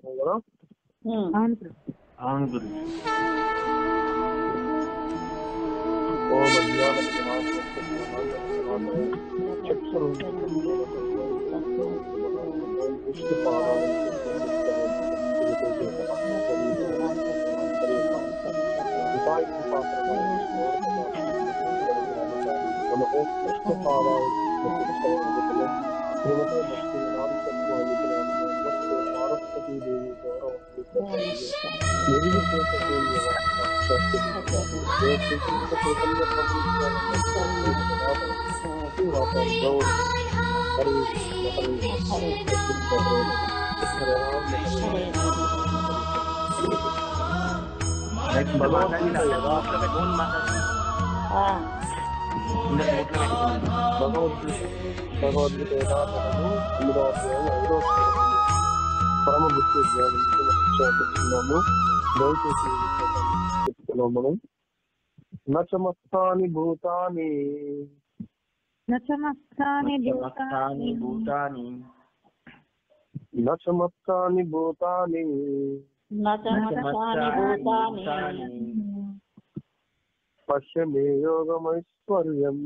కదా. అవును గురు. ఓం అజ్ఞాన చక్షురు విష్ణు పాదాలను విష్ణు పాదాలు శ్రీమతే భక్తి నమస్తే సారస్వతీ దేవి భగవద్గీత యథాతథము 8వ అధ్యాయం 5వ శ్లోకము పరమ బుద్ధి జ్ఞానం చెప్తున్నాము. దయచేసి చెప్తున్నాం మనం. నచమస్తాని భూతాని నచమస్తాని భూతాని పశ్య మే యోగమైశ్వర్యం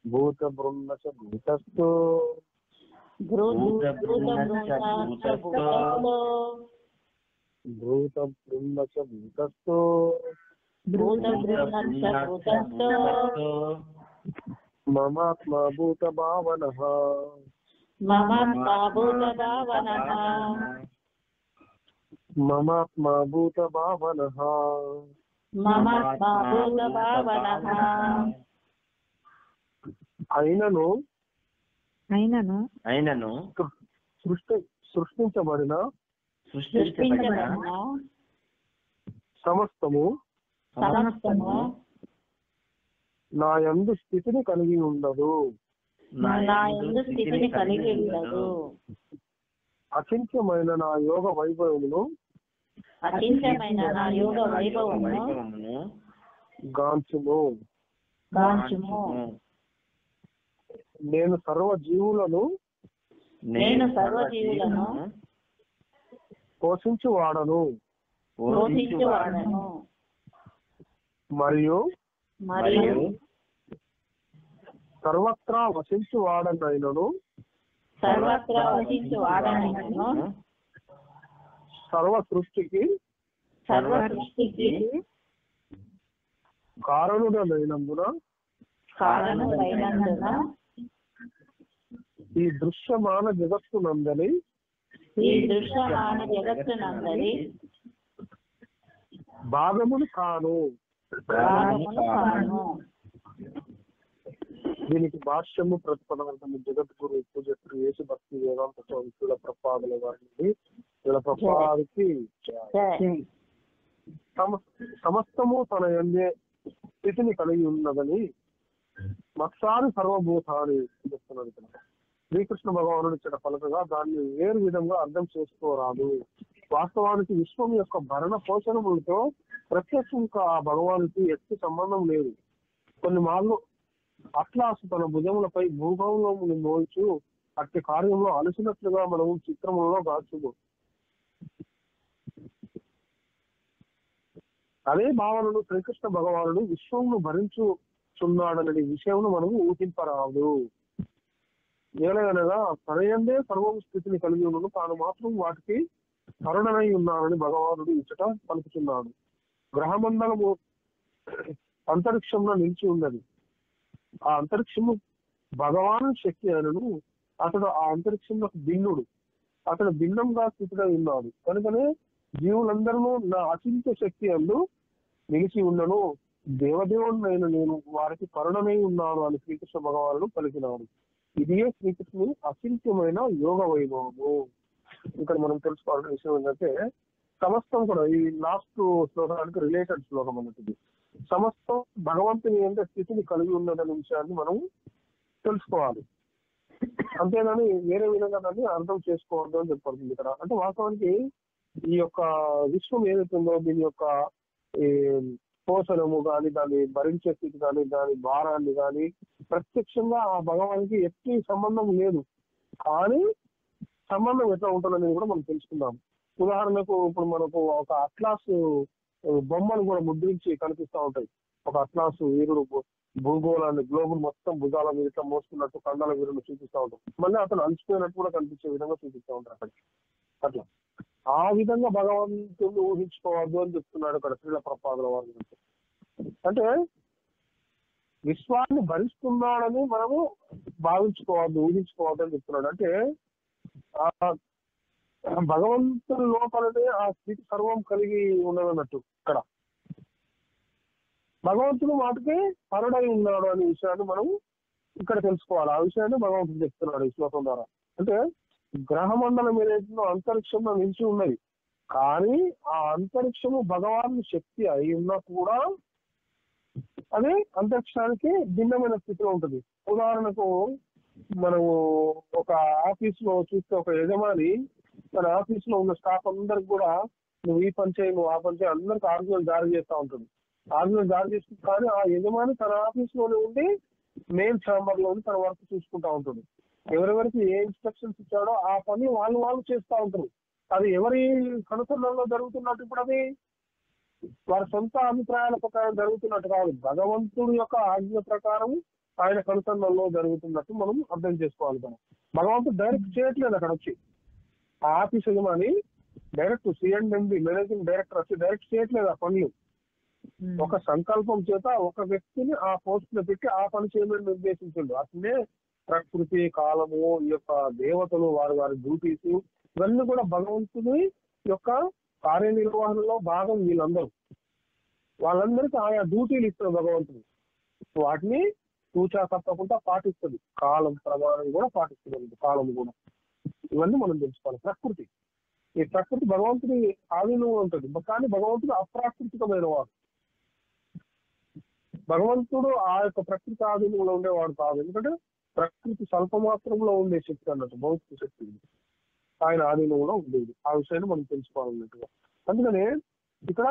భూత బృంద భూతస్థో మమాత్మా భూత భావనః అయినను సృష్టించబడిన సమస్తము నా యందు స్థితిని కలిగి ఉండదు. అచింత్యమైన నా యోగ వైభవమును గాంచుము. నేను సర్వ జీవులను పోషించువాడను మరియు సర్వత్రా వసించువాడనైనను సర్వ సృష్టికి కారణుడనైనందున ఈ దృశ్యమాన జగత్తునందలి భాగమును కాను. దీనికి భాష్యము ప్రతిపదవంతము జగద్గురు పూజలు యేసు భక్తి వేదాంత స్వామి ప్రపాదుల వారిని ప్రపాదికి సమస్తము తన యందే స్థితిని కలిగి ఉన్నదని మత్సారి సర్వభూతాన్ని చెప్తున్నారు. ఇక్కడ శ్రీకృష్ణ భగవానుడు ఇచ్చిన పలకగా దాన్ని వేరు విధంగా అర్థం చేసుకోరాదు. వాస్తవానికి విశ్వం యొక్క భరణ పోషణములతో ప్రత్యక్షంగా ఆ భగవానికి ఎట్టి సంబంధం లేదు. కొన్ని మార్లు అట్లాసు తన భుజములపై భూభావంలో మోయిచు అట్టి కార్యంలో అలసినట్లుగా మనము చిత్రములలో గాచుము. అదే భావనను శ్రీకృష్ణ భగవానుడు విశ్వమును భరించుచున్నాడనే విషయమును మనము ఊహింపరాదు. ఏలయనగా తనయందే సర్వ స్థితిని కలిగి ఉన్నను తాను మాత్రం వాటికి కరుణనై ఉన్నానని భగవానుడు ఇచ్చట పలుకుతున్నాడు. గ్రహమండలము అంతరిక్షంలో నిలిచి ఉన్నది. ఆ అంతరిక్షము భగవాను శక్తి అయినను అతడు ఆ అంతరిక్షంలో భిన్నుడు. అతడు భిన్నంగా స్థితిగా ఉన్నాడు. కనుకనే జీవులందరూ నా అచింత్య శక్తి అందు నిలిచి ఉన్నను. దేవదేవుడినైన నేను వారికి కరుణనై ఉన్నాను అని శ్రీకృష్ణ భగవానుడు పలికినాడు. ఇదే శ్రీకృష్ణుని అచింత్యమైన యోగ వైభవము. ఇక్కడ మనం తెలుసుకోవాల్సిన విషయం ఏంటంటే సమస్తం కూడా ఈ లాస్ట్ శ్లోకానికి రిలేటెడ్ శ్లోకం అన్నట్టు. సమస్తం భగవంతుని యొక్క స్థితిని కలిగి ఉన్నదనే విషయాన్ని మనం తెలుసుకోవాలి. అంతేగాని వేరే విధంగా దాన్ని అర్థం చేసుకోవద్దు అని చెప్పబడుతుంది ఇక్కడ. అంటే వాస్తవానికి ఈ యొక్క విశ్వం ఏదైతే ఉందో దీని యొక్క ఈ పోషణము కానీ దాన్ని భరించే స్థితి కానీ దాని భారాన్ని కానీ ప్రత్యక్షంగా ఆ భగవానికి ఎట్టి సంబంధం లేదు. కానీ సంబంధం ఎట్లా ఉంటుందనేది కూడా మనం తెలుసుకుందాం. ఉదాహరణకు ఇప్పుడు మనకు ఒక అట్లాస్ బొమ్మలు కూడా ముద్రించి కనిపిస్తూ ఉంటాయి. ఒక అట్లాస్ వీరుడు భూగోళాన్ని గ్లోబుల్ మొత్తం భుజాల మీద ఇట్లా మోసుకున్నట్టు కండాల వీరుడు చూపిస్తూ ఉంటాం. మళ్ళీ అతను అలసిపోయినట్టు కూడా కనిపించే విధంగా చూపిస్తూ ఉంటారు అక్కడికి. అట్లా ఆ విధంగా భగవంతుడిని ఊహించుకోవద్దు అని చెప్తున్నాడు అక్కడ శ్రీల ప్రపాదుల వారి. అంటే విశ్వాన్ని భరిస్తున్నాడని మనము భావించుకోవద్దు, ఊహించుకోవద్దు అని చెప్తున్నాడు. అంటే ఆ భగవంతుడి లోపలనే ఆ స్థితి సర్వం కలిగి ఉన్నదన్నట్టు. ఇక్కడ భగవంతుడు మాటకి పరుడై ఉన్నాడు అనే విషయాన్ని మనం ఇక్కడ తెలుసుకోవాలి. ఆ విషయాన్ని భగవంతుడు చెప్తున్నాడు ఈ శ్లోకం ద్వారా. అంటే గ్రహమండలం ఏదైతుందో అంతరిక్షంలో నిలిచి ఉన్నది, కానీ ఆ అంతరిక్షము భగవాన్ శక్తి అయి ఉన్నా కూడా అది అంతరిక్షానికి భిన్నమైన స్థితిలో ఉంటుంది. ఉదాహరణకు మనము ఒక ఆఫీస్ లో చూస్తే ఒక యజమాని తన ఆఫీస్ లో ఉన్న స్టాఫ్ అందరికి కూడా నువ్వు ఈ పని చేయి, నువ్వు ఆ పని చేయి, అందరికి ఆర్గ్యుమెంట్ జారీ చేస్తూ ఉంటుంది. ఆర్గ్యుమెంట్ జారీ చేస్తుంది, కానీ ఆ యజమాని తన ఆఫీస్ లోనే ఉండి మెయిన్ ఛాంబర్ లో ఉండి తన వర్క్ చూసుకుంటా ఉంటుంది. ఎవరెవరికి ఏ ఇన్స్ట్రక్షన్స్ ఇచ్చాడో ఆ పని వాళ్ళు చేస్తూ ఉంటారు. అది ఎవరి కనుసరణలో జరుగుతున్నట్టు ఇప్పుడు అది వారి సొంత అభిప్రాయాల ప్రకారం జరుగుతున్నట్టు కాదు, భగవంతుడి యొక్క ఆజ్ఞ ప్రకారం ఆయన కనుసరణలో జరుగుతున్నట్టు మనం అర్థం చేసుకోవాలి. మనం భగవంతుడు డైరెక్ట్ చేయట్లేదు. అక్కడ వచ్చి ఆ ఆఫీస్ యజమాని డైరెక్ట్ సిఎండి మేనేజింగ్ డైరెక్టర్ వచ్చి డైరెక్ట్ చేయట్లేదు ఆ పనులు. ఒక సంకల్పం చేత ఒక వ్యక్తిని ఆ పోస్ట్ లో పెట్టి ఆ పని చేయమని నిర్దేశించండు. అట్లనే ప్రకృతి, కాలము, ఈ యొక్క దేవతలు వారి వారి డ్యూటీస్ ఇవన్నీ కూడా భగవంతుని యొక్క కార్యనిర్వహణలో భాగం. వాళ్ళందరికీ ఆయా డ్యూటీలు ఇస్తారు భగవంతుడు. వాటిని తూచా తప్పకుండా పాటిస్తుంది. కాలం ప్రమాణం కూడా పాటిస్తుంది, కాలం కూడా. ఇవన్నీ మనం తెలుసుకోవాలి. ప్రకృతి, ఈ ప్రకృతి భగవంతుడి ఆధీనంలో ఉంటుంది, కానీ భగవంతుడు అప్రాకృతికమైన వాడు. భగవంతుడు ఆ యొక్క ప్రకృతి ఆధీనంలో ఉండేవాడు కాదు. ఎందుకంటే ప్రకృతి స్వల్ప మాత్రంలో ఉండే శక్తి అన్నట్టు, భౌతిక శక్తి ఆయన ఆధీనంలో ఉండేది. ఆ విషయాన్ని మనం తెలుసుకోవాలన్నట్టుగా. అందుకనే ఇక్కడ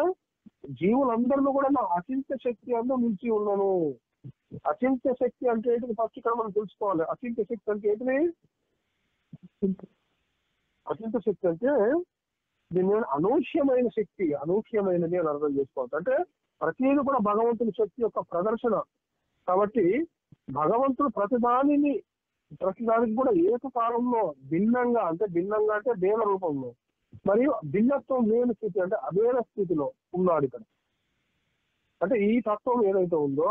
జీవులందరిలో కూడా నా అచింత్య శక్తి అందు నిలిచి ఉన్నాను. అచింత్య శక్తి అంటే ఏంటిది ఫస్ట్ ఇక్కడ మనం తెలుసుకోవాలి. అచింత్య శక్తి అంటే ఏంటిది? అచింత్య శక్తి అంటే దీని అనూహ్యమైన శక్తి, అనూహ్యమైనది అని అర్థం చేసుకోవచ్చు. అంటే ప్రతిదీ కూడా భగవంతుని శక్తి యొక్క ప్రదర్శన. కాబట్టి భగవంతుడు ప్రతిదానికి కూడా ఏకకాలంలో భిన్నంగా అంటే దేవ రూపంలో మరియు భిన్నత్వం లేని స్థితి అంటే అభేద స్థితిలో ఉన్నాడు ఇక్కడ. అంటే ఈ తత్వం ఏదైతే ఉందో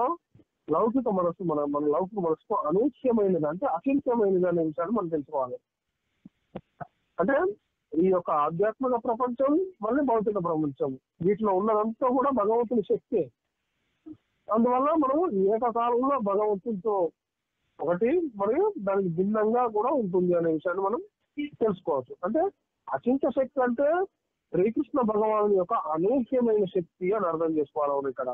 లౌకిక మనస్సు మన లౌకిక మనస్సుకు అనూహ్యమైనది అంటే అచింత్యమైనది అనే విషయాన్ని మనం తెలుసుకోవాలి. అంటే ఈ యొక్క ఆధ్యాత్మిక ప్రపంచం మళ్ళీ భౌతిక ప్రపంచం వీటిలో ఉన్నదంతా కూడా భగవంతుని శక్తి. అందువల్ల మనం ఏకకాలంలో భగవంతునితో ఒకటి మరియు దానికి భిన్నంగా కూడా ఉంటుంది అనే విషయాన్ని మనం తెలుసుకోవచ్చు. అంటే అచింత్య శక్తి అంటే శ్రీకృష్ణ భగవాను యొక్క అనూహ్యమైన శక్తి అని అర్థం చేసుకోవాలి. ఇక్కడ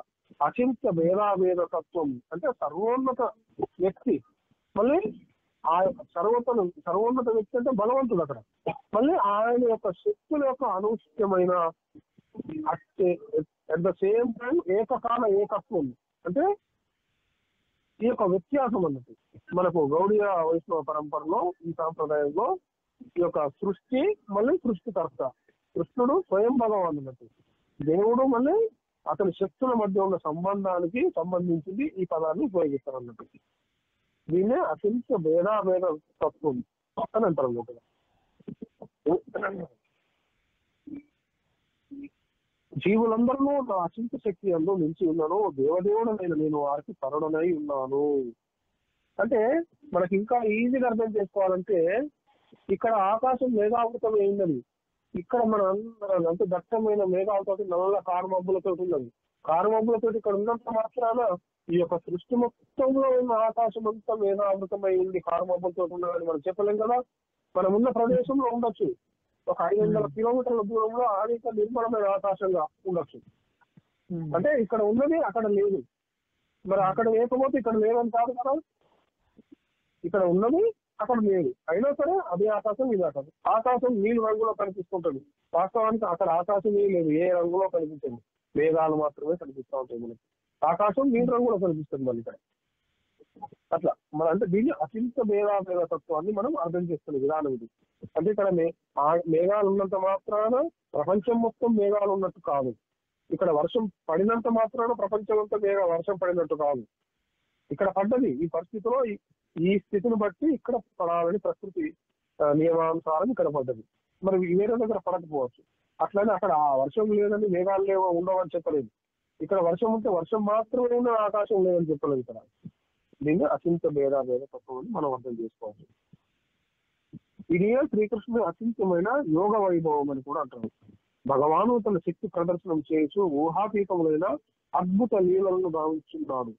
అచింత్య భేదాభేద తత్వం అంటే సర్వోన్నత వ్యక్తి. మళ్ళీ ఆ సర్వోన్నత వ్యక్తి అంటే భగవంతుడు అక్కడ. మళ్ళీ ఆయన యొక్క శక్తుల యొక్క అనూహ్యమైన అట్ ద సేమ్ టైం ఏకకాల ఏకత్వం అంటే ఈ యొక్క వ్యత్యాసం అన్నట్టు. మనకు గౌడీయ వైష్ణవ పరంపరలో ఈ సాంప్రదాయంలో ఈ యొక్క సృష్టి మళ్ళీ సృష్టికర్త కృష్ణుడు స్వయం భగవాన్ అన్నట్టు. దేవుడు మళ్ళీ అతని శక్తుల మధ్య ఉన్న సంబంధానికి సంబంధించింది ఈ పదాన్ని ఉపయోగిస్తారు అన్నట్టు. దీన్నే అత్యంత భేదాభేద తత్వం అని అంటారు అన్నట్టు. జీవులందరూ నా అచింత శక్తి అందు నిలిచి ఉన్నాను, దేవదేవుడనైన నేను వారికి పరుడనై ఉన్నాను. అంటే మనకి ఇంకా ఈజీగా అర్థం చేసుకోవాలంటే ఇక్కడ ఆకాశం మేఘావృతం అయిందని, ఇక్కడ మన అంటే దట్టమైన మేఘాలతో నల్ల కారుమబ్బులతో ఉన్నది. కారుమబ్బులతో ఇక్కడ ఉన్నంత మాత్రాన ఈ యొక్క సృష్టి మొత్తంలో ఉన్న ఆకాశం అంతా మేఘావృతమై ఉంది, కారుమబ్బులతో ఉన్నదని మనం చెప్పలేం కదా. మనం ఉన్న ప్రదేశంలో ఉండొచ్చు, ఒక 500 కిలోమీటర్ల దూరంలో అనేక నిర్మలమైన ఆకాశంగా ఉండొచ్చు. అంటే ఇక్కడ ఉన్నది అక్కడ లేదు. మరి అక్కడ లేకపోతే ఇక్కడ లేదని కాదు కదా. ఇక్కడ ఉన్నది అక్కడ లేదు. అయినా సరే అదే ఆకాశం ఇది ఆకాశం. ఆకాశం నీళ్ళు రంగులో కనిపిస్తుంటది, వాస్తవానికి అక్కడ ఆకాశం లేదు, ఏ రంగులో కనిపించదు, మేఘాలు మాత్రమే కనిపిస్తూ ఉంటాయి మనకి. ఆకాశం నీళ్ళ రంగులో కనిపిస్తుంది మళ్ళీ ఇక్కడ. అట్లా మన అంటే దీన్ని అచింత భేదాభేద తత్వాన్ని మనం అర్థం చేసుకునే విధానం ఇది. అంటే ఇక్కడ మేఘాలు ఉన్నంత మాత్రాన ప్రపంచం మొత్తం మేఘాలు ఉన్నట్టు కాదు. ఇక్కడ వర్షం పడినంత మాత్రాన ప్రపంచం అంతా వర్షం పడినట్టు కాదు. ఇక్కడ పడ్డది ఈ పరిస్థితిలో, ఈ స్థితిని బట్టి ఇక్కడ పడాలని ప్రకృతి నియమానుసారం ఇక్కడ పడ్డది. మరి వేరే దగ్గర పడకపోవచ్చు. అట్లనే అక్కడ ఆ వర్షం లేదని మేఘాలు లేవో ఉండవని చెప్పలేదు. ఇక్కడ వర్షం ఉంటే వర్షం మాత్రమే ఉన్న ఆకాశం లేదని చెప్పలేదు ఇక్కడ. దీన్ని అచింత భేదాభేద తత్వం అని మనం అర్థం చేసుకోవచ్చు. ఇది శ్రీకృష్ణుడు అచింతమైన యోగ వైభవం అని కూడా అంటారు. భగవాను తన శక్తి ప్రదర్శనం చేస్తూ ఊహాతీతములైన అద్భుత లీలలను భావించున్నాడు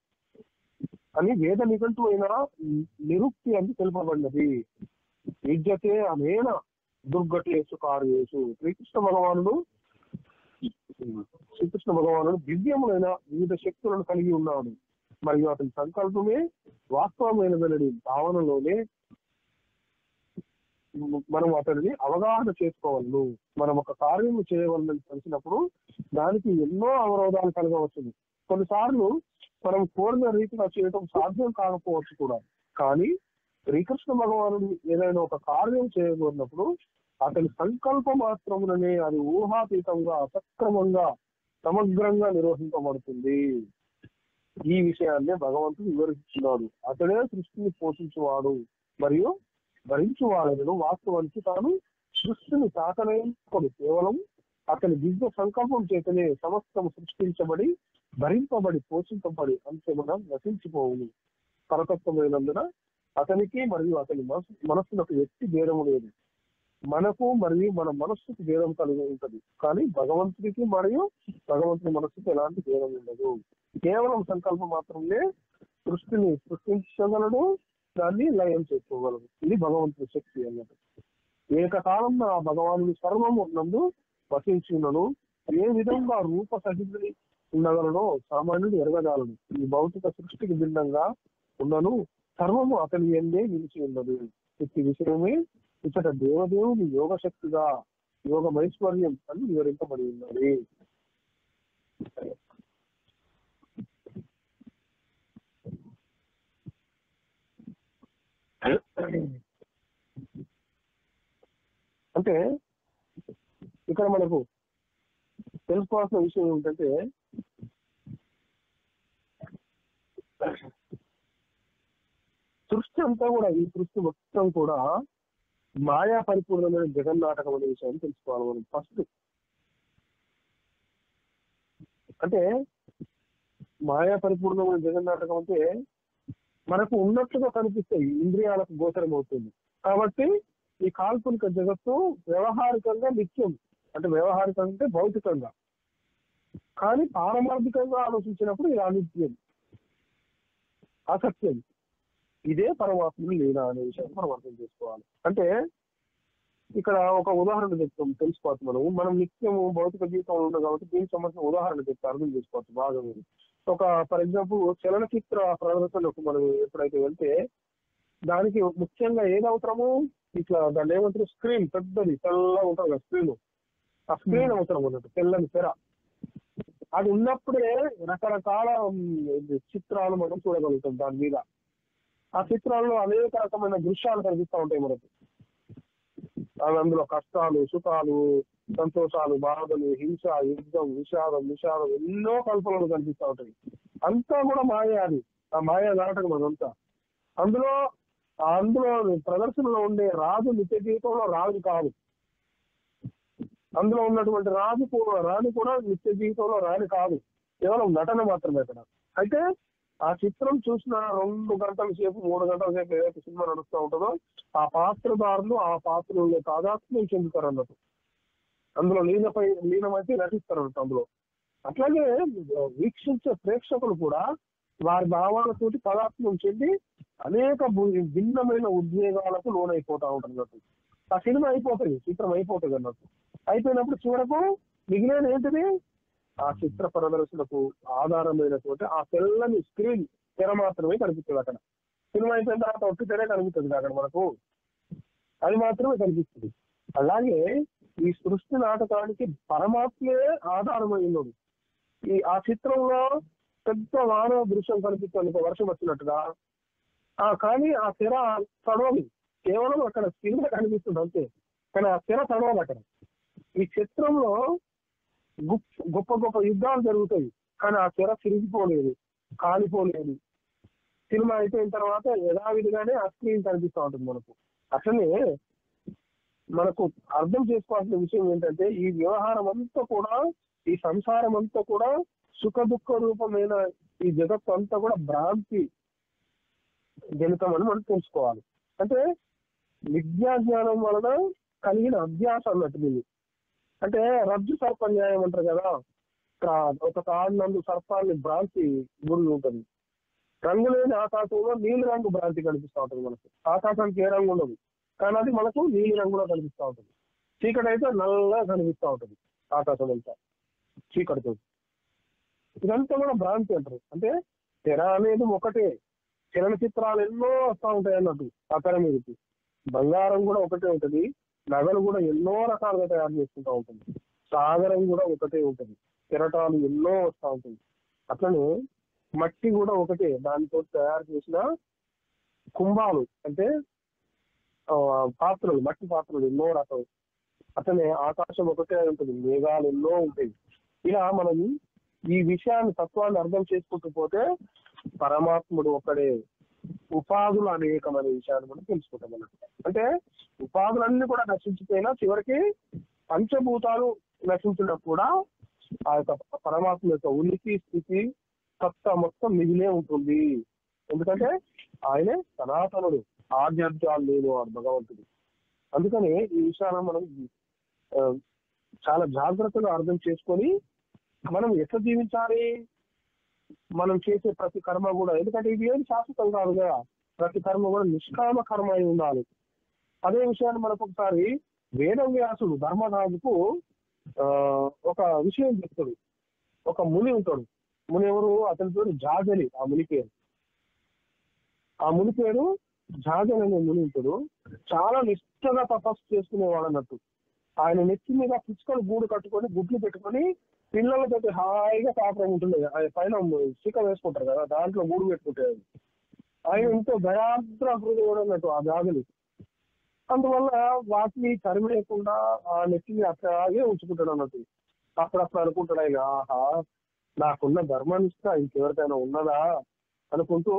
అని వేద నిఘంటు అయిన నిరుక్తి అని తెలుపబడినది. విద్యతే అనేన దుర్ఘటేషు కార్యేషు. శ్రీకృష్ణ భగవానుడు దివ్యములైన వివిధ శక్తులను కలిగి ఉన్నాడు. మరియు అతని సంకల్పమే వాస్తవమైన వెల్లడి భావనలోనే మనం అతనిని అవగాహన చేసుకోవాలను. మనం ఒక కార్యం చేయవలనని తెలిసినప్పుడు దానికి ఎన్నో అవరోధాలు కలగవచ్చు. కొన్నిసార్లు మనం కోరిన రీతిగా చేయటం సాధ్యం కాకపోవచ్చు కూడా. కానీ శ్రీకృష్ణ భగవానుడు ఏదైనా ఒక కార్యం చేయబోతున్నప్పుడు అతని సంకల్ప మాత్రముననే అది ఊహాతీతంగా సక్రమంగా సమగ్రంగా నిర్వహింపబడుతుంది. ఈ విషయాన్నే భగవంతుడు వివరిస్తున్నాడు. అతడే సృష్టిని పోషించువాడు మరియు భరించువాడను. వాస్తవానికి తాను సృష్టిని తాకలేడు. కేవలం అతని దివ్య సంకల్పం చేతనే సమస్తం సృష్టించబడి భరింపబడి పోషింపబడి అంతేమనం నశించిపోవును. పరతత్వమైనందున అతనికి మరియు అతని మనస్సులకు ఎట్టి భేదము లేదు. మనకు మరియు మన మనస్సుకు భేదం కలిగి ఉంటది, కానీ భగవంతుడికి మరియు భగవంతుని మనస్సుకి ఎలాంటి భేదం ఉండదు. కేవలం సంకల్పం మాత్రమే సృష్టిని సృష్టించగలడు, దాన్ని లయం చేసుకోగలడు. ఇది భగవంతుడి శక్తి అన్నట్టు. ఏకకాలంలో ఆ భగవానుడి సర్వము నందు వసించున్నను ఏ విధంగా రూప సహితుడి ఉండగలనో సామాన్యుడు ఎరగగలడు. ఈ భౌతిక సృష్టికి భిన్నంగా ఉన్నను సర్వము అతని ఎందే నిలిచి ఉన్నది. ఇట్టి విషయమే ఇచ్చట దేవదేవుని యోగ శక్తిగా యోగమైశ్వర్యం అని వివరింపబడి ఉన్నది. అంటే ఇక్కడ మనకు తెలుసుకోవాల్సిన విషయం ఏంటంటే సృష్టి అంతా కూడా, ఈ సృష్టి మొత్తం కూడా మాయా పరిపూర్ణమైన జగన్నాటకం అనే విషయాన్ని తెలుసుకోవాలి మనం ఫస్ట్. అంటే మాయా పరిపూర్ణమైన జగన్నాటకం అంటే మనకు ఉన్నట్లుగా కనిపిస్తాయి, ఇంద్రియాలకు గోచరం అవుతుంది. కాబట్టి ఈ కాల్పనిక జగత్తు వ్యవహారికంగా నిత్యం, అంటే వ్యవహారికంగా అంటే భౌతికంగా, కానీ పారమార్థికంగా ఆలోచించినప్పుడు ఇది అనిత్యం, అసత్యం. ఇదే పరమాత్మని లీల అనే విషయాన్ని మనం అర్థం చేసుకోవాలి. అంటే ఇక్కడ ఒక ఉదాహరణ చెప్తాం, తెలుసుకోవచ్చు. మనం నిత్యము భౌతిక జీవితంలో ఉన్నాం కాబట్టి దీనికి సంబంధించిన ఉదాహరణ చెప్తే అర్థం చేసుకోవచ్చు బాగా. మీరు ఒక ఫర్ ఎగ్జాంపుల్ చలనచిత్ర ప్రదర్శనకు మనం ఎప్పుడైతే వెళ్తే దానికి ముఖ్యంగా ఏది అవసరము, ఇట్లా దాన్ని ఏమంటారు, స్క్రీన్, పెద్దది తెల్లగా ఉంటుంది కదా స్క్రీన్, ఆ స్క్రీన్ అవసరం అన్నట్టు, తెల్లని తెర. అది ఉన్నప్పుడే రకరకాల చిత్రాలు మనం చూడగలుగుతాం. దాని మీద ఆ చిత్రాల్లో అనేక రకమైన దృశ్యాలు కనిపిస్తూ ఉంటాయి మనకు. అందులో కష్టాలు, సుఖాలు, సంతోషాలు, బాధలు, హింస, యుద్ధం, విషాదం ఎన్నో కల్పనలు కనిపిస్తూ ఉంటాయి. అంతా కూడా మాయ. అది ఆ మాయ నాటకం అదంతా. అందులో ప్రదర్శనలో ఉండే రాజు నిత్య జీవితంలో రాజు కాదు. అందులో ఉన్నటువంటి రాణి కూడా నిత్య జీవితంలో రాణి కాదు, కేవలం నటన మాత్రమే అక్కడ. అయితే ఆ చిత్రం చూసిన 2 గంటల సేపు 3 గంటల సేపు ఏదైతే సినిమా నడుస్తూ ఉంటుందో ఆ పాత్రదారులు ఆ పాత్రలో తాదాత్మ్యం చెందుతారు అన్నట్టు, అందులో లీనమైతే నటిస్తారు అన్నట్టు అందులో. అట్లాగే వీక్షించే ప్రేక్షకులు కూడా వారి భావాలతోటి తాదాత్మ్యం చెంది అనేక భిన్నమైన ఉద్వేగాలకు లోనైపోతా ఉంటారు అన్నట్టు. ఆ సినిమా అయిపోతుంది, చిత్రం అయిపోతుంది అన్నట్టు. అయిపోయినప్పుడు చివరకు మిగిలిన ఏంటిది, ఆ చిత్ర ప్రదర్శనకు ఆధారమైనటువంటి ఆ తెల్లని స్క్రీన్ తెర మాత్రమే కనిపిస్తుంది అక్కడ. సినిమా అయిపోయిన తర్వాత ఒట్టితేనే కనిపిస్తుంది అక్కడ మనకు, అది మాత్రమే కనిపిస్తుంది. అలాగే ఈ సృష్టి నాటకానికి పరమాత్మే ఆధారమై ఉన్నాడు. ఆ చిత్రంలో పెద్ద మానవ దృశ్యం కనిపిస్తుంది, వర్షం వచ్చినట్టుగా. కానీ ఆ తెర తడవదు, కేవలం అక్కడ సినిమా కనిపిస్తుంది అంతే, కానీ ఆ తెర తడవదు అక్కడ. ఈ చిత్రంలో గొప్ప గొప్ప యుద్ధాలు జరుగుతాయి, కానీ ఆ తెర తిరిగిపోలేదు, కాలిపోలేదు. సినిమా అయిపోయిన తర్వాత యథావిధిగానే ఆ స్క్రీన్ కనిపిస్తూ ఉంటుంది మనకు. అట్లనే మనకు అర్థం చేసుకోవాల్సిన విషయం ఏంటంటే, ఈ వ్యవహారం అంతా కూడా, ఈ సంసారం అంతా కూడా సుఖ దుఃఖ రూపమైన ఈ జగత్తు అంతా కూడా భ్రాంతి జనితం అని మనం తెలుసుకోవాలి. అంటే విద్యా జ్ఞానం వలన కలిగిన అభ్యాసం అన్నట్టు ఇది. అంటే రజ్జు సర్ప న్యాయం అంటారు కదా, ఒక తాడినందు సర్పాన్ని భ్రాంతి గురి ఉంటుంది. రంగులేని ఆకాశంలో నీలి రంగు భ్రాంతి కనిపిస్తూ ఉంటుంది మనకు. ఆకాశానికి ఏ రంగు ఉండదు, కానీ అది మనకు నీలి రంగులో కనిపిస్తూ ఉంటుంది. చీకటి అయితే నల్లగా కనిపిస్తూ ఉంటుంది, ఆకాశం అంతా చీకటితో. ఇదంతా కూడా భ్రాంతి అంటారు. అంటే తెర అనేది ఒకటే, చలనచిత్రాలు ఎన్నో వస్తూ ఉంటాయి అన్నట్టు ఆ తెర మీదకి. బంగారం కూడా ఒకటే ఉంటుంది, నగలు కూడా ఎన్నో రకాలుగా తయారు చేసుకుంటూ ఉంటుంది, సాగరం కూడా ఒకటే ఉంటుంది, కెరటాలు ఎన్నో వస్తూ ఉంటుంది. అట్లనే మట్టి కూడా ఒకటే, దానితో తయారు చేసిన కుంభాలు అంటే పాత్రలు, మట్టి పాత్రలు ఎన్నో రకాలు. అట్లనే ఆకాశం ఒకటే ఉంటుంది, మేఘాలు ఎన్నో ఉంటాయి. ఇలా మనం ఈ విషయాన్ని, తత్వాన్ని అర్థం చేసుకుంటూ పోతే పరమాత్ముడు ఒక్కడే, ఉపాధులు అనేకమైన విషయాన్ని మనం తెలుసుకుంటాం అన్నట్టు. అంటే ఉపాధులన్నీ కూడా నశించిపోయినా చివరికి పంచభూతాలు నశించినప్పుడు కూడా ఆ యొక్క పరమాత్మ యొక్క ఉనికి, స్థితి, సత్తా మొత్తం మిగిలే ఉంటుంది. ఎందుకంటే ఆయనే సనాతనుడు, ఆద్యార్థాలు లేని వాడు భగవంతుడు. అందుకని ఈ విషయాలను మనం చాలా జాగ్రత్తగా అర్థం చేసుకొని మనం ఎట్లా జీవించాలి, మనం చేసే ప్రతి కర్మ కూడా. ఎందుకంటే ఇది ఏది శాశ్వతం కాదు కదా, ప్రతి కర్మ కూడా నిష్కామ కర్మ అయి ఉండాలి. అదే విషయాన్ని మనకు ఒకసారి వేదవ్యాసుడు ధర్మరాజుకు ఒక విషయం చెప్తాడు. ఒక ముని ఉంటాడు, ముని ఎవరు, అతని పేరు జాజలి. ఆ ముని పేరు జాజలి అనే ముని ఉంటాడు. చాలా నిష్ఠగా తపస్సు చేసుకునేవాడు అన్నట్టు. ఆయన నెత్తి మీద పిచ్చుకలు గూడు కట్టుకొని గుడ్లు పెట్టుకొని పిల్లలతో హాయిగా కాపురం ఉంటుంది. ఆయన పైన చిక్క వేసుకుంటారు కదా, దాంట్లో గూడు పెట్టుకుంటారు. ఆయన ఎంతో దయాద్ర హృదయుడు అన్నట్టు ఆ జాజలి. అందువల్ల వాటిని తరిమేయకుండా ఆ నెత్తిని అట్లాగే ఉంచుకుంటాడు అన్నట్టు. అప్పుడప్పుడు అనుకుంటాడు ఆయన, ఆహా నాకున్న ధర్మనిష్ట ఇంకెవరికైనా ఉన్నదా అనుకుంటూ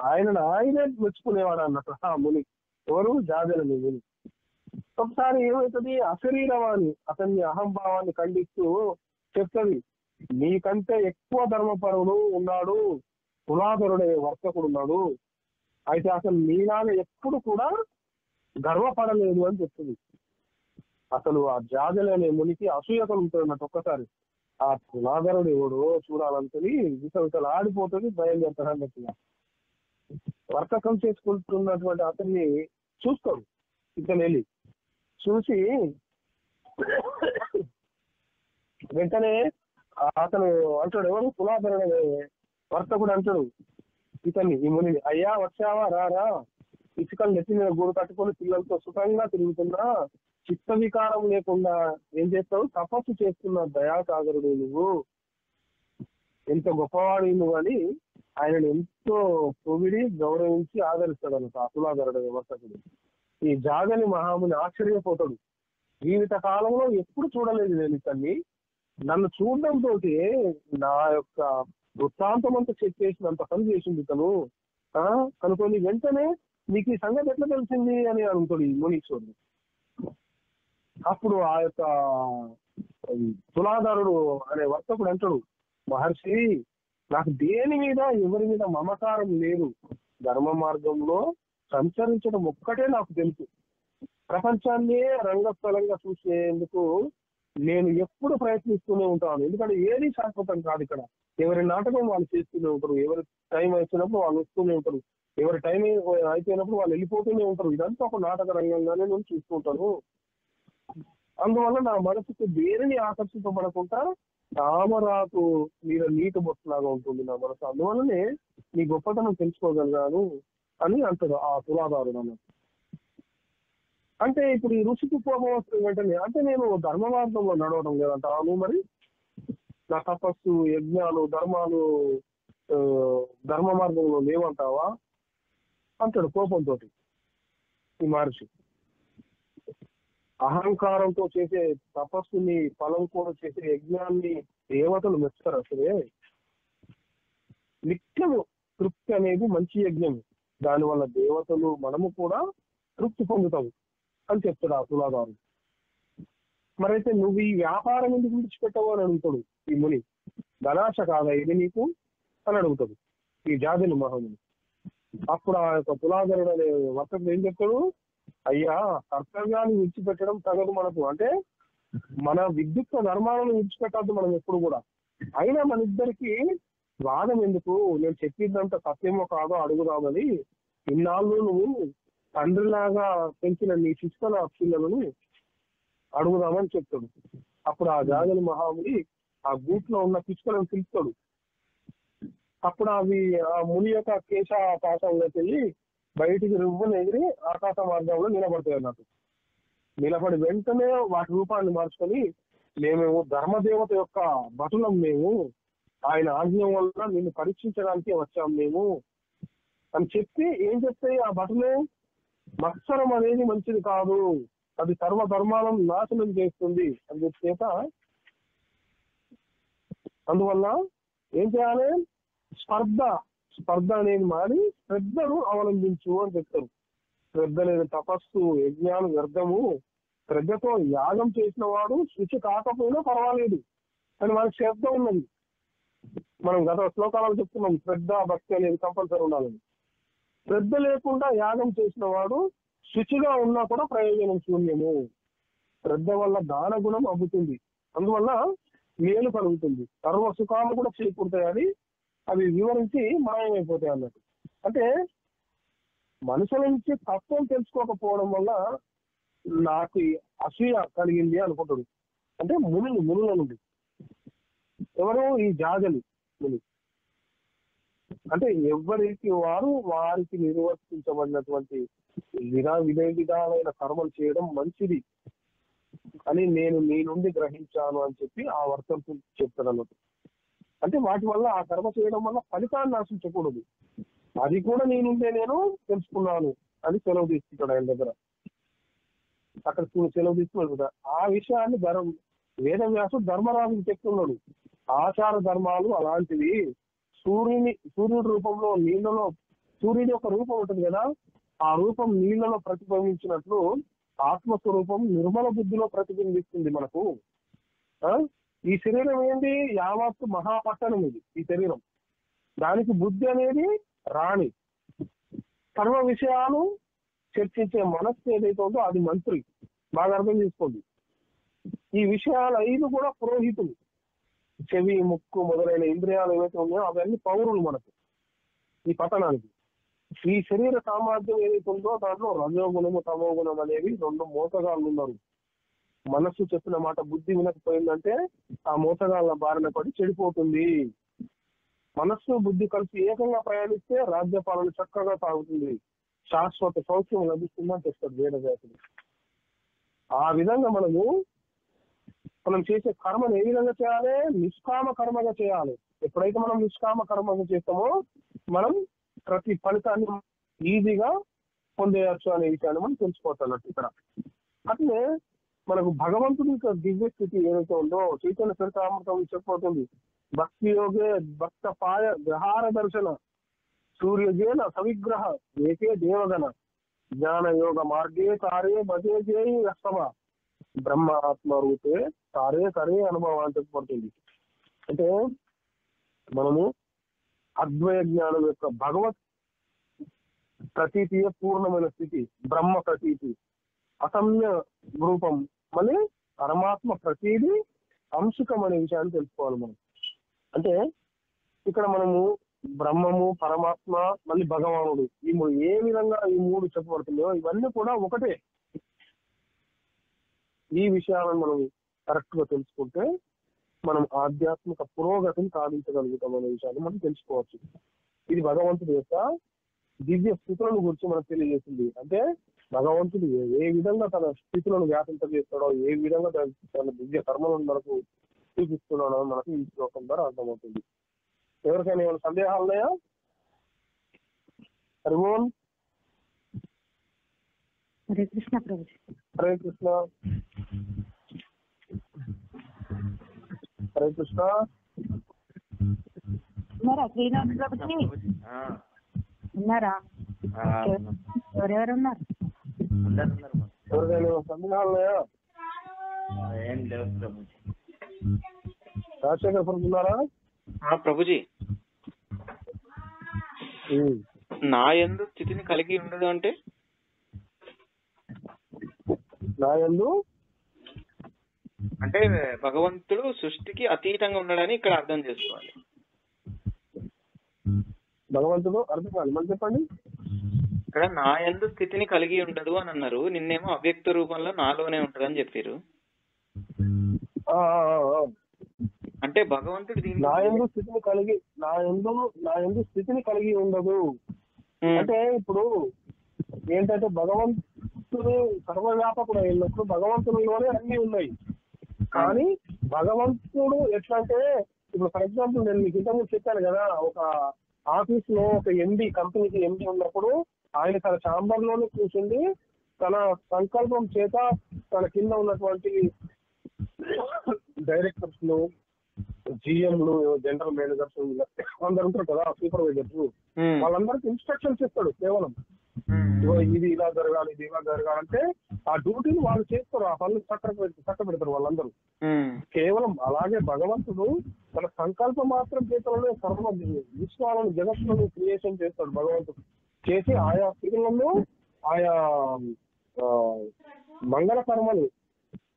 ఆయనే మెచ్చుకునేవాడు అన్నట్టు ఆ ముని. ఎవరు, జాజలి ముని. ఒకసారి ఏమవుతుంది, అశరీరవాణి అతన్ని అహంభావాన్ని ఖండిస్తూ చెప్తుంది, నీకంటే ఎక్కువ ధర్మపరుడు ఉన్నాడు, కులాధరుడే వర్తకుడు ఉన్నాడు, అయితే అసలు నీలాగా ఎప్పుడు కూడా గర్వపడలేదు అని చెప్తుంది. అసలు ఆ జాజలి అనే మునికి అసూయ కలుగుతున్నట్టు. ఒక్కసారి ఆ కులాధరుడు ఎవడో చూడాలంటే విసవిసలు ఆడిపోతుంది, బయలుదేరుతాడు అన్నట్టుగా. వర్తకం చేసుకుంటున్నటువంటి అతన్ని చూస్తాడు. ఇతను వెళ్ళి చూసి వెంటనే అతను అంటాడు, ఎవరు, కులాధరుడు వర్తకుడు అంటాడు ఇతన్ని, ఈ మునిని, అయ్యా వచ్చావా, రారా, ఇసుకలు నెత్తి మీద గూడు కట్టుకొని పిల్లలతో సుఖంగా తిరుగుతున్నా, చిత్త వికారం లేకుండా ఏం చేస్తావు, తపస్సు చేస్తున్న దయాసాగరుడు నువ్వు, ఎంత గొప్పవాడు నువ్వు అని ఆయనను ఎంతో పొగిడి గౌరవించి ఆదరిస్తాడు అన్నట్టు ఆ కులాధరుడు వర్తకుడు. ఈ జాగని మహాముని ఆశ్చర్యపోతాడు, జీవిత కాలంలో ఎప్పుడు చూడలేదు నేను ఇతన్ని, నన్ను చూడడంతో నా యొక్క వృత్తాంతం అంతా చెక్ చేసినంత పని చేసింది ఇతను కనుకొని, వెంటనే నీకు ఈ సంగతి ఎట్లా తెలిసింది అని అడుగుతాడు ఈ మునీశ్వరుడు. అప్పుడు ఆ యొక్క తులాధరుడు అనే వర్తకుడు అంటాడు, మహర్షి నాకు దేని మీద ఎవరి మీద మమకారం లేదు, ధర్మ మార్గంలో సంచరించడం ఒక్కటే నాకు తెలుసు, ప్రపంచాన్ని రంగస్థలంగా చూసేందుకు నేను ఎప్పుడు ప్రయత్నిస్తూనే ఉంటాను. ఎందుకంటే ఏది శాశ్వతం కాదు ఇక్కడ, ఎవరి నాటకం వాళ్ళు చేస్తూనే ఉంటారు, ఎవరి టైం వచ్చినప్పుడు వాళ్ళు వస్తూనే ఉంటారు, ఎవరి టైం అయిపోయినప్పుడు వాళ్ళు వెళ్ళిపోతూనే ఉంటారు. ఇదంతా ఒక నాటక రంగంగానే నేను చూస్తుంటాను. అందువల్ల నా మనసుకు దేనిని ఆకర్షింపబడకుండా తామరాకు మీద నీటి బొట్టులాగా ఉంటుంది నా మనసు. అందువల్లనే నీ గొప్పతనం తెలుసుకోగలిగాను, అని అంటాడు ఆ తులాదారుడు అన్నట్టు. అంటే ఇప్పుడు ఈ ఋషికి కోపం వస్తుంది వెంటనే, అంటే నేను ధర్మ మార్గంలో నడవడం లేదంటావా నువ్వు మరి? నా తపస్సు, యజ్ఞాలు, ధర్మాలు ఆ, ధర్మ మార్గంలో లేవంటావా అంటాడు కోపంతో ఈ మహర్షి. అహంకారంతో చేసే తపస్సుని, ఫలం కూడా చేసే యజ్ఞాన్ని దేవతలు మెచ్చుతారు. అసలే నిత్యము తృప్తి అనేది మంచి యజ్ఞం, దానివల్ల దేవతలు మనము కూడా తృప్తి పొందుతాము అని చెప్తాడు ఆ తులాదారు. మరైతే నువ్వు ఈ వ్యాపారం ఎందుకు విడిచిపెట్టవు అని అడుగుతాడు ఈ ముని. ధనాశ కాదా ఇది నీకు అని అడుగుతాడు ఈ జాజలి మహాముని. అప్పుడు ఆ యొక్క తులాధరుడు అనే వర్తకుడు ఏం చెప్తాడు, అయ్యా కర్తవ్యాన్ని విడిచిపెట్టడం తగదు మనకు, అంటే మన విద్యుత్ ధర్మాలను విడిచిపెట్టద్దు మనం ఎప్పుడు కూడా. అయినా మన ఇద్దరికి వాదం ఎందుకు, నేను చెప్పిందంత సత్యమో కాదో అడుగుదామని ఇన్నాళ్ళు నువ్వు తండ్రిలాగా పెంచిన నీ శిష్యుల పిల్లలను అడుగుదామని చెప్తాడు. అప్పుడు ఆ జాగలి మహాముని ఆ గూట్లో ఉన్న పిచ్చుకలను పిలుస్తాడు. అప్పుడు అవి ఆ ముని యొక్క కేశ పాశంలోకి వెళ్ళి బయటికి రువ్వుని ఎగిరి ఆకాశ మార్గంలో నిలబడతాయి అన్నట్టు. నిలబడి వెంటనే వాటి రూపాన్ని మార్చుకొని, మేమేమో ధర్మదేవత యొక్క భటులం, మేము ఆయన ఆజ్ఞ వల్ల నిన్ను పరీక్షించడానికి వచ్చాం మేము అని చెప్పి ఏం చెప్తాయి ఆ భటులు, మత్సరం అనేది మంచిది కాదు, అది సర్వ ధర్మాలను నాశనం చేస్తుంది అని చెప్పేత, అందువల్ల ఏం చేయాలి, స్పర్ధ అనేది మారి శ్రద్ధను అవలంబించు అని చెప్తారు. శ్రద్ధ లేని తపస్సు, యజ్ఞాలు వ్యర్థము, శ్రద్ధతో యాగం చేసిన వాడు శుచి కాకపోయినా పర్వాలేదు కానీ మనకి శ్రద్ధ ఉన్నది. మనం గత శ్లోకాలలో చెప్తున్నాం శ్రద్ధ భక్తి అనేది కంపల్సరీ ఉండాలని. శ్రద్ధ లేకుండా యాగం చేసిన వాడు శుచిగా ఉన్నా కూడా ప్రయోజనం శూన్యము. శ్రద్ధ వల్ల దాన గుణం అబ్బుతుంది, అందువల్ల మేలు కలుగుతుంది, సర్వ సుఖాలు కూడా చేకూరుతాయని అవి వివరించి మాయమైపోతాయి అన్నట్టు. అంటే మనుషుల నుంచి తత్వం తెలుసుకోకపోవడం వల్ల నాకు అసూయ కలిగింది అనుకుంటాడు. అంటే మునుల నుండి ఎవరు, ఈ జాజలి ముని. అంటే ఎవరికి వారికి నిర్వర్తించబడినటువంటి విధాలైన కర్మలు చేయడం మంచిది అని నేను నీ నుండి గ్రహించాను అని చెప్పి ఆ వర్తం చెప్తాడు అన్నట్టు. అంటే వాటి వల్ల ఆ కర్మ చేయడం వల్ల ఫలితాన్ని ఆశించకూడదు, అది కూడా నీ నుండే నేను తెలుసుకున్నాను అని సెలవు తీసుకుంటాడు ఆయన దగ్గర. అక్కడ సెలవు తీసుకున్నాడు. ఆ విషయాన్ని వేదవ్యాసుడు ధర్మరాజుకి చెప్తున్నాడు. ఆచార ధర్మాలు అలాంటివి. సూర్యుడి రూపంలో నీళ్లలో, సూర్యుడి యొక్క రూపం ఉంటుంది కదా, ఆ రూపం నీళ్లలో ప్రతిబింబించినట్లు ఆత్మస్వరూపం నిర్మల బుద్ధిలో ప్రతిబింబిస్తుంది మనకు. ఈ శరీరం ఏంటి, యావత్తు మహాపట్టణం ఇది ఈ శరీరం. దానికి బుద్ధి అనేది రాణి. సర్వ విషయాలు చర్చించే మనస్సు ఏదైతే ఉందో అది మంత్రి. బాగా అర్థం చేసుకోండి. ఈ విషయాలు 5 కూడా పురోహితులు. చెవి, ముక్కు మొదలైన ఇంద్రియాలు ఏవైతే ఉన్నాయో అవన్నీ పౌరులు మనకు ఈ పట్టణానికి. ఈ శరీర సామర్థ్యం ఏదైతే ఉందో దాంట్లో రజోగుణము, తమోగుణం అనేవి 2 మోసగాళ్ళు ఉన్నారు. మనస్సు చెప్పిన మాట బుద్ధి వినకపోయిందంటే ఆ మోసగాళ్ళ బారిన పడి చెడిపోతుంది. మనస్సు బుద్ధి కలిసి ఏకంగా ప్రయాణిస్తే రాజ్యపాలన చక్కగా సాగుతుంది, శాశ్వత సౌఖ్యం లభిస్తుందని చెప్తాడు వేదవ్యాసుడు. ఆ విధంగా మనం చేసే కర్మను ఏ విధంగా చేయాలి, నిష్కామ కర్మగా చేయాలి. ఎప్పుడైతే మనం నిష్కామ కర్మగా చేస్తామో మనం ప్రతి ఫలితాన్ని ఈజీగా పొందేయచ్చు అనే విషయాన్ని మనం తెలుసుకోవచ్చు ఇక్కడ. అట్లే మనకు భగవంతుడి యొక్క దివ్య స్థితి ఏదైతే ఉందో చైతన్య చరితామృతం చెప్పబోతుంది. భక్తి యోగే భక్త పాయ గ్రహార దర్శన సూర్యజేన సవిగ్రహ ఏకే దేవగణ జ్ఞాన యోగ మార్గే తారే భజే జేయి అస్తమ బ్రహ్మ ఆత్మ రూపే తారే కరే అనుభవం అని చెప్పబడుతుంది. అంటే మనము అద్వయ జ్ఞానం యొక్క భగవత్ ప్రతీతియే పూర్ణమైన స్థితి, బ్రహ్మ ప్రతీతి, అసమ్య రూపం మళ్ళీ పరమాత్మ ప్రతీది అంశికం అనే విషయాన్ని తెలుసుకోవాలి మనం. అంటే ఇక్కడ మనము బ్రహ్మము, పరమాత్మ, మళ్ళీ భగవానుడు, ఏ విధంగా ఈ 3 చెప్పబడుతుందో ఇవన్నీ కూడా ఒకటే. ఈ విషయాలను మనం కరెక్ట్ గా తెలుసుకుంటే మనం ఆధ్యాత్మిక పురోగతిని సాధించగలుగుతాం అనే విషయాన్ని మనం తెలుసుకోవచ్చు. ఇది భగవంతుడి యొక్క దివ్య స్థితులను గురించి మనకు తెలియజేసింది. అంటే భగవంతుడు ఏ విధంగా తన స్థితులను వ్యాపింపజేస్తాడో, ఏ విధంగా తన దివ్య కర్మలను మనకు చూపిస్తున్నాడో మనకు ఈ శ్లోకం ద్వారా అర్థమవుతుంది. ఎవరికైనా ఏమైనా సందేహాలు ఉన్నాయా? హరిమోహన్. హరే కృష్ణ ప్రభుజీ. హరే కృష్ణ. హరే కృష్ణ. ఉన్నారా శ్రీనివాస ప్రభుజీ? ఉన్నారా? ఎవరెవరు ఉన్నారు? ఎవరికైనా సందేహాలు ఉన్నాయా? ఏం లేవు ప్రభుజీ. రాజశేఖర్ ప్రభు ఉన్నారా? ప్రభుజీ, ఉమ్. నా యందు స్థితిని కలిగి ఉండదు అంటే నా యందు అంటే భగవంతుడు సృష్టికి అతీతంగా ఉన్నాడని ఇక్కడ అర్థం చేసుకోవాలి. భగవంతుడు అర్థం కాదు, మళ్ళీ చెప్పండి. ఇక్కడ నా యందు స్థితిని కలిగి ఉండదు అని అన్నారు, నిన్నేమో అవ్యక్త రూపంలో నాలోనే ఉంటదని చెప్పారు. అంటే భగవంతుడు నా యందు స్థితిని కలిగి ఉండదు అంటే ఇప్పుడు ఏంటంటే భగవంతుడు సర్వవ్యాపకుడు అయినప్పుడు భగవంతుడిలోనే అన్ని ఉన్నాయి. కానీ భగవంతుడు ఎట్లా అంటే ఇప్పుడు ఫర్ ఎగ్జాంపుల్ నేను మీకు ఇంతకుముందు చెప్పాను కదా, ఒక ఆఫీస్ లో ఒక కంపెనీకి ఎండి ఉన్నప్పుడు ఆయన తన ఛాంబర్ లోనే కూర్చుండి తన సంకల్పం చేత తన కింద ఉన్నటువంటి డైరెక్టర్స్ లు, జిఎంలు, జనరల్ మేనేజర్స్ అందరు ఉంటారు కదా, సూపర్వైజర్స్, వాళ్ళందరికీ ఇన్స్ట్రక్షన్స్ ఇస్తాడు. కేవలం ఇది ఇలా జరగాలి, ఇది ఇలా జరగాలంటే ఆ డ్యూటీని వాళ్ళు చేస్తారు, ఆ పనులు చట్టపెడతారు వాళ్ళందరూ. కేవలం అలాగే భగవంతుడు తన సంకల్ప మాత్రం చేతులలో సర్వ విశ్వాలను జగత్తులను క్రియేషన్ చేస్తాడు. భగవంతుడు చేసి ఆయా స్థితులను ఆయా మంగళ కర్మలు,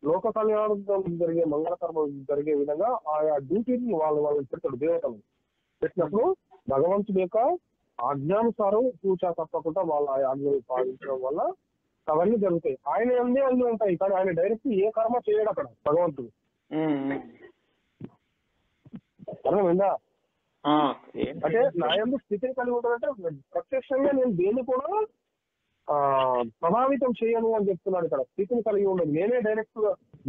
లోక కళ్యాణం జరిగే మంగళ కర్మలు జరిగే విధంగా ఆయా డ్యూటీని వాళ్ళు పెడతాడు. దేవతలు పెట్టినప్పుడు భగవంతుడి యొక్క ఆజ్ఞానుసారం పూజ తప్పకుండా వాళ్ళ ఆజ్ఞలు పాటించడం వల్ల అవన్నీ జరుగుతాయి. ఆయన అన్నీ ఉంటాయి, కానీ ఆయన డైరెక్ట్ ఏ కర్మ చేయడు అక్కడ భగవంతుడు. అర్థమైందా? అంటే నా యందు స్థితిని కలిగి ఉంటుందంటే ప్రత్యక్షంగా నేను దేన్ని కూడా ప్రభావితం చేయను అని చెప్తున్నాడు. ఇక్కడ స్థితిని కలిగి ఉండదు, నేనే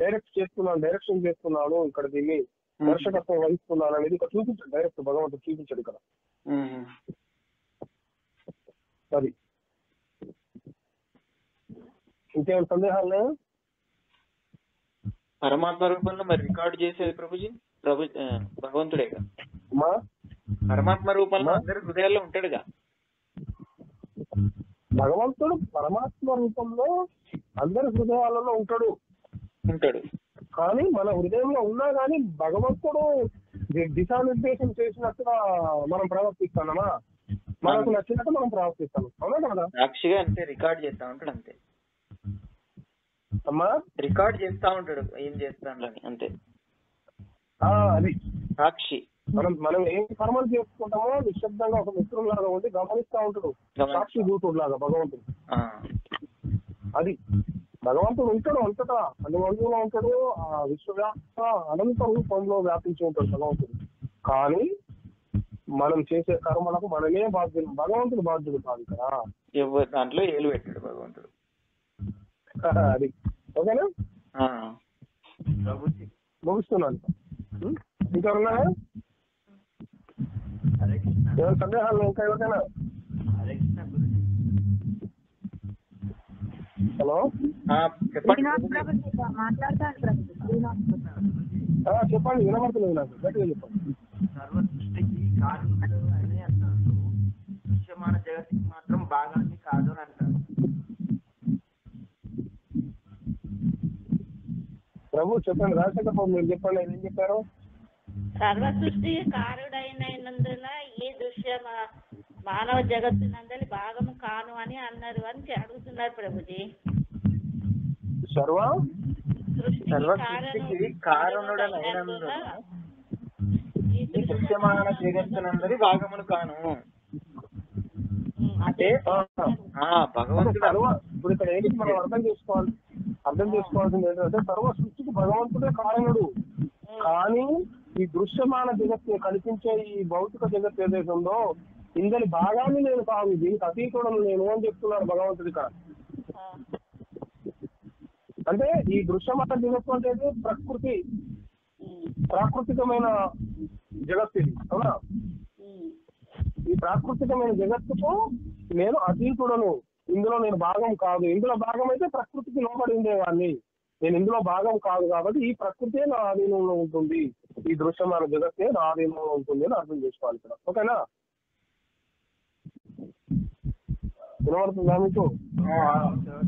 డైరెక్ట్ చేస్తున్నాను, డైరెక్షన్ చేస్తున్నాను, ఇక్కడ దీన్ని దర్శకత్వం వహిస్తున్నాను అనేది ఇక్కడ చూపించాడు. డైరెక్ట్ భగవంతుడు చూపించాడు ఇక్కడ. అది ఇంకేమైనా సందేహాలు? పరమాత్మ రూపంలో మరి రికార్డు చేసేది భగవంతుడేగా. పరమాత్మ రూపంలో అందరి హృదయాల్లో ఉంటాడుగా. భగవంతుడు పరమాత్మ రూపంలో అందరి హృదయాలలో ఉంటాడు. కానీ మన హృదయంలో ఉన్నా కానీ భగవంతుడు దిశానిర్దేశం చేసినట్టుగా మనం ప్రవర్తిస్తామా? మనకు నచ్చినట్టు మనం ప్రవర్తిస్తాం. అవునా కదా? సాక్షిగా అంతే రికార్డ్ చేస్తా ఉంటాడు. అంతే అమ్మా, రికార్డ్ చేస్తా ఉంటాడు ఏం చేస్తాను అంతే. అది సాక్షి. మనం ఏం కర్మలు చేసుకుంటామో నిశ్శబ్దంగా ఒక మిత్రులాగా ఉండి గమనిస్తా ఉంటాడు, సాక్షి దూతుడు లాగా భగవంతుడు. అది భగవంతుడు ఉంటాడు అంతటా, అన్ని వంతులో ఉంటాడు, ఆ విశ్వవ్యాప్త అనంత రూపంలో వ్యాపించి ఉంటాడు భగవంతుడు. కానీ మనం చేసే కర్మలకు మనమే బాధ్యులు, భగవంతుడు బాధ్యుడు కాదు కదా. ఎవరి దాంట్లో ఏలు పెట్టాడు భగవంతుడు. అది ఓకేనా? ముగిస్తున్నాను. ఇంకా ఉన్నాయా ఏమైనా సందేహాలు? ఇంకా ఎవరికైనా? హలో చెప్పండి. వినబడుతుంది నాకు, గట్టిగా చెప్పండి. దృశ్యమాన జగత్తుకి మాత్రం భాగాన్ని కాదు అని అంటారు. ప్రభు చెప్పండి. రాజశేఖర్ ప్రభు మీరు చెప్పండి, ఏం చెప్పారు? సర్వ సృష్టి కారుడైనందున ఈ దృశ్య మానవ జగత్తునందరి భాగము కాను అని అన్నారు అని అడుగుతున్నారు ప్రభుజీ. సర్వ సృష్టికి కారణుడైనందున ఈ దృశ్యమాన జగత్తునందరి భాగములు కాను అంటే భగవంతుడు. ఇప్పుడు ఇక్కడ ఏంటి మనం అర్థం చేసుకోవాల్సింది ఏంటంటే సర్వ సృష్టికి భగవంతుడే కారణుడు. కానీ ఈ దృశ్యమాన జగత్తు కనిపించే ఈ భౌతిక జగత్ ఏదైతే ఉందో ఇందరి భాగాన్ని నేను కాదు, దీనికి అతీతుడను నేను అని చెప్తున్నాడు భగవంతుడు ఇక్కడ. ఆ, అంటే ఈ దృశ్యమాన జగత్తు అంటే ప్రకృతి, ఉమ్, ప్రాకృతికమైన జగత్తు ఇది, అవునా? ఉమ్, ఈ ప్రాకృతికమైన జగత్తుకు నేను అతీతుడను, ఇందులో నేను భాగం కాదు. ఇందులో భాగం అయితే ప్రకృతికి లోబడి ఉండేవాడిని, నేను ఇందులో భాగం కాదు కాబట్టి ఈ ప్రకృతే నా ఆధీనంలో ఉంటుంది, ఈ దృశ్యమాన జగత్తే నా ఆధీనంలో ఉంటుంది అని అర్థం చేసుకోవాలి ఇక్కడ. ఓకేనా? వినబడుతుందా మీకు?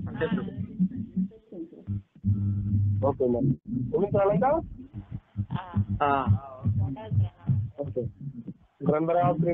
అంతే ప్రభు. ఓకే మరి ఇంకా ఆ, ఆ. ఉండాలి. ఓకే. గ్రంథరాత్రి